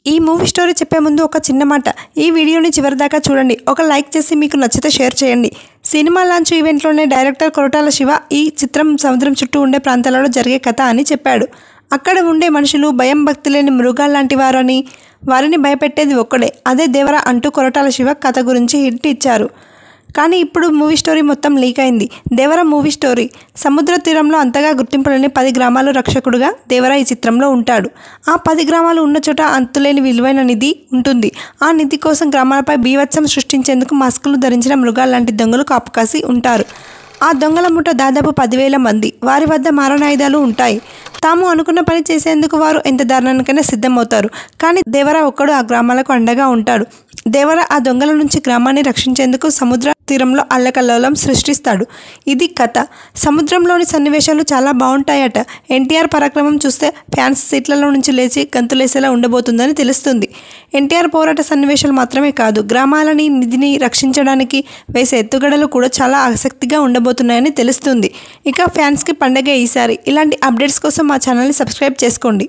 ఈ movie story చెప్పే ముందు ఒక చిన్న మాట, ఈ వీడియోని చివరిదాకా చూడండి. ఒక లైక్ చేసి మీకు నచ్చితే షేర్ చేయండి. సినిమా లాంచ్ ఈవెంట్లోనే డైరెక్టర్ కొరటాల శివ ఈ చిత్రం సముద్రం చుట్టూ ఉండే ప్రాంతాలలో జరిగే కథ అని చెప్పాడు. అక్కడ ఉండే మనుషులు భయం భక్తి లేని మృగాల్లాంటి వారని, వారిని భయపెట్టేది ఒక్కడే, అదే దేవర అంటూ కొరటాల శివ కథ గురించి హింట్ ఇచ్చారు. కానీ ఇప్పుడు మూవీ స్టోరీ మొత్తం లీక్ అయింది. దేవర మూవీ స్టోరీ. సముద్ర తీరంలో అంతగా గుర్తింపు లేని 10 గ్రామాలు రక్షకుడుగా దేవర ఈ చిత్రంలో ఉంటాడు. ఆ 10 గ్రామాలు ఉన్న చోట అంతులేని విలువైన నిధి ఉంటుంది. ఆ నిధి కోసం గ్రామాలపై బీభత్సం సృష్టించేందుకు మాస్కులు ధరించిన మృగాల్లాంటి దొంగలు కాపు కాసి ఉంటారు. ఆ దొంగల ముఠ దాదాపు 10,000 మంది. వారి వద్ద మారణాయుధాలు ఉంటాయి. తాము అనుకున్న పని చేసేందుకు వారు ఎంత దారుణానికైనా సిద్ధమవుతారు. కానీ దేవర ఒక్కడు ఆ గ్రామాలకు అండగా ఉంటాడు. దేవర ఆ దొంగల నుంచి గ్రామాన్ని రక్షించేందుకు సముద్ర తీరంలో అల్లకల్లోలం సృష్టిస్తాడు. ఇది కథ. సముద్రంలోని సన్నివేశాలు చాలా బాగుంటాయట. ఎన్టీఆర్ పరాక్రమం చూస్తే ఫ్యాన్స్ సీట్లలో నుంచి లేచి గంతులేసేలా ఉండబోతుందని తెలుస్తుంది. ఎన్టీఆర్ పోరాట సన్నివేశాలు మాత్రమే కాదు, గ్రామాలని నిధిని రక్షించడానికి వేసే ఎత్తుగడలు కూడా చాలా ఆసక్తిగా ఉండబోతున్నాయని తెలుస్తుంది. ఇక ఫ్యాన్స్కి పండగ ఈసారి. ఇలాంటి అప్డేట్స్ కోసం మా ఛానల్ని సబ్స్క్రైబ్ చేసుకోండి.